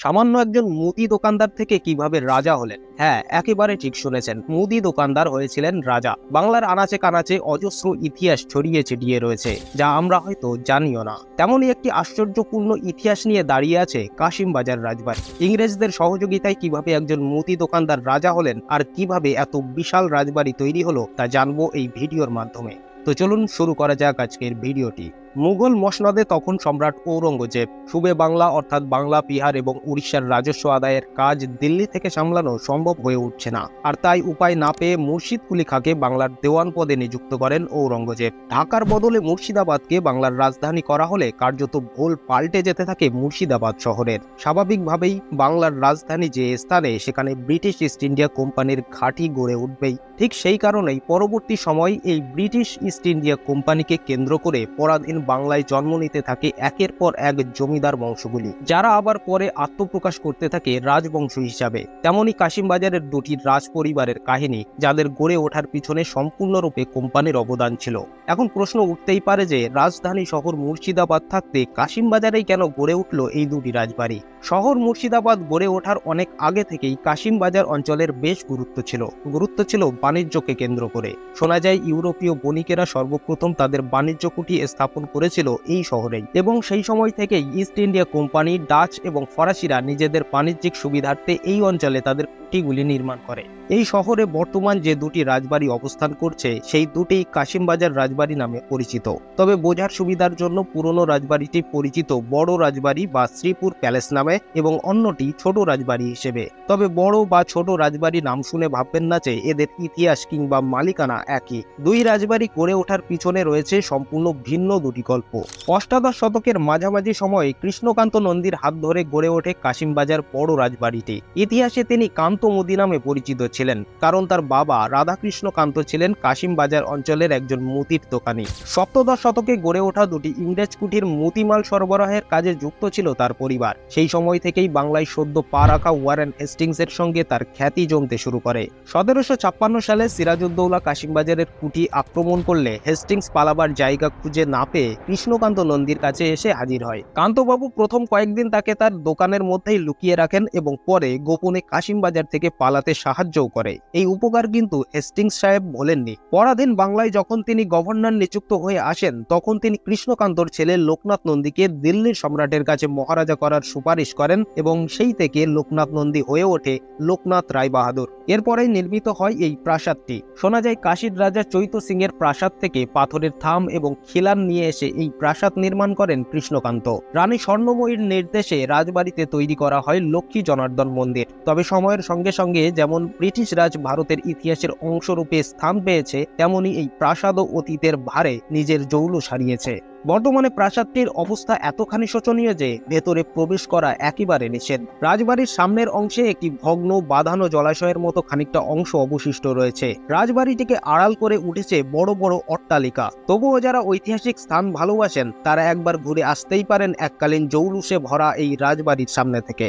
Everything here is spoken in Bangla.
সামান্য একজন মুদি দোকানদার থেকে কিভাবে রাজা হলেন? হ্যাঁ, একেবারে ঠিক শুনেছেন, মুদি দোকানদার হয়েছিলেন রাজা। বাংলার আনাচে কানাচে অজস্র ইতিহাস ছড়িয়ে ছিটিয়ে রয়েছে, যা আমরা হয়তো জানিও না। তেমনই একটি আশ্চর্যপূর্ণ ইতিহাস নিয়ে দাঁড়িয়ে আছে কাশিম বাজার রাজবাড়ি। ইংরেজদের সহযোগিতায় কিভাবে একজন মুদি দোকানদার রাজা হলেন আর কিভাবে এত বিশাল রাজবাড়ি তৈরি হলো তা জানবো এই ভিডিওর মাধ্যমে। তো চলুন শুরু করা যাক আজকের ভিডিওটি। মুঘল মসনদে তখন সম্রাট ঔরঙ্গজেব। সুবে বাংলা অর্থাৎ বাংলা, বিহার এবং উড়িষ্যার রাজস্ব আদায়ের কাজ দিল্লি থেকে সামলানো সম্ভব হয়ে উঠছে না, আর তাই উপায় না পেয়ে মুর্শিদ কুলি খাঁকে বাংলার দেওয়ান পদে নিযুক্ত করেন ঔরঙ্গজেব। ঢাকার বদলে মুর্শিদাবাদকে বাংলার রাজধানী করা হলে কার্যত ভোল পাল্টে যেতে থাকে মুর্শিদাবাদ শহরের। স্বাভাবিকভাবেই বাংলার রাজধানী যে স্থানে, সেখানে ব্রিটিশ ইস্ট ইন্ডিয়া কোম্পানির ঘাঁটি গড়ে উঠবেই। ঠিক সেই কারণেই পরবর্তী সময় এই ব্রিটিশ ইস্ট ইন্ডিয়া কোম্পানিকে কেন্দ্র করে পরাধীন বাংলায় জন্ম নিতে থাকে একের পর এক জমিদার বংশগুলি, যারা আবার পরে আত্মপ্রকাশ করতে থাকে রাজবংশ হিসাবে। তেমনি কাশিম বাজারের দুটি রাজ পরিবারের কাহিনী, যাদের গড়ে ওঠার পিছনে সম্পূর্ণরূপে কোম্পানির অবদান ছিল। এখন প্রশ্ন উঠতেই পারে যে রাজধানী শহর মুর্শিদাবাদ থাকতে কাশিম বাজারেই কেন গড়ে উঠল এই দুটি রাজবাড়ি? শহর মুর্শিদাবাদ গড়ে ওঠার অনেক আগে থেকেই কাশিম বাজার অঞ্চলের বেশ গুরুত্ব ছিল বাণিজ্যকে কেন্দ্র করে। শোনা যায় ইউরোপীয় বণিকেরা সর্বপ্রথম তাদের বাণিজ্য কুঠি স্থাপন করেছিল এই শহরেই, এবং সেই সময় থেকেই ইস্ট ইন্ডিয়া কোম্পানি, ডাচ এবং ফরাসিরা নিজেদের বাণিজ্যিক সুবিধার্থে এই অঞ্চলে তাদের কুঠিগুলি নির্মাণ করে। এই শহরে বর্তমান যে দুটি রাজবাড়ি অবস্থান করছে, সেই দুটি কাশিম বাজার রাজবাড়ি নামে পরিচিত। তবে বোঝার সুবিধার জন্য পুরনো রাজবাড়িটি পরিচিত বড় রাজবাড়ি বা শ্রীপুর প্যালেস নামে এবং অন্যটি ছোট রাজবাড়ি হিসেবে। তবে বড় বা ছোট রাজবাড়ি নাম শুনে ভাববেন না যে এদের ইতিহাস কিংবা মালিকানা একই। দুই রাজবাড়ি গড়ে ওঠার পিছনে রয়েছে সম্পূর্ণ ভিন্ন দুটি গল্প। অষ্টাদশ শতকের মাঝামাঝি সময়ে কৃষ্ণকান্ত নন্দীর হাত ধরে গড়ে ওঠে কাশিম বাজার বড় রাজবাড়িটি। ইতিহাসে তিনি কান্ত মুদি নামে পরিচিত ছিলেন, কারণ তার বাবা রাধাকৃষ্ণ কান্ত ছিলেন কাশিম বাজার অঞ্চলের একজন মুদির দোকানি। সপ্তদশ শতকে গড়ে ওঠা দুটি ইংরেজ কুঠির মুদিমাল সরবরাহের কাজে যুক্ত ছিল তার পরিবার। সেই সময় থেকেই বাংলায় সদ্য পা রাখা ওয়ারেন হেস্টিংসের সঙ্গে তার খ্যাতি জমতে শুরু করে। 1756 সালে সিরাজউদ্দৌলা কাশিম বাজারের কুঠি আক্রমণ করলে হেস্টিংস পালাবার জায়গা খুঁজে না পেয়ে কৃষ্ণকান্ত নন্দীর কাছে এসে হাজির হয়। কান্তবাবু প্রথম কয়েকদিন তাকে তার দোকানের মধ্যেই লুকিয়ে রাখেন এবং পরে গোপনে কাশিম বাজার থেকে পালাতে সাহায্যও করে। এই উপকার কিন্তু হেস্টিংস সাহেব ভোলেননি। পরাধীন বাংলায় যখন তিনি গভর্নর নিযুক্ত হয়ে আসেন, তখন তিনি কৃষ্ণকান্তর ছেলে লোকনাথ নন্দীকে দিল্লির সম্রাটের কাছে মহারাজা করার সুপারিশ করেন এবং সেই থেকে লোকনাথ নন্দী হয়ে ওঠে লোকনাথ রায় বাহাদুর। এরপরেই নির্মিত হয় এই প্রাসাদটি। শোনা যায় কাশীর রাজা চৈত্য সিং এর প্রাসাদ থেকে পাথরের থাম এবং খিলান নিয়ে এসে এই প্রাসাদ নির্মাণ করেন কৃষ্ণকান্ত। রানী স্বর্ণময়ীর নির্দেশে রাজবাড়িতে তৈরি করা হয় লক্ষ্মী জনার্দন মন্দির। তবে সময়ের সঙ্গে সঙ্গে যেমন ব্রিটিশ রাজ ভারতের ইতিহাসের অংশরূপে স্থান পেয়েছে, তেমনি এই প্রাসাদও অতীতের ভারে নিজের জৌলুস হারিয়েছে। বর্তমানে প্রাসাদটির অবস্থা এতখানি শোচনীয় যে ভেতরে প্রবেশ করা একেবারে নিষেধ। রাজবাড়ির সামনের অংশে একটি ভগ্ন বাঁধানো জলাশয়ের মতো খানিকটা অংশ অবশিষ্ট রয়েছে। রাজবাড়িটিকে আড়াল করে উঠেছে বড় বড় অট্টালিকা। তবুও যারা ঐতিহাসিক স্থান ভালোবাসেন, তারা একবার ঘুরে আসতেই পারেন এককালীন জৌলুসে ভরা এই রাজবাড়ির সামনে থেকে।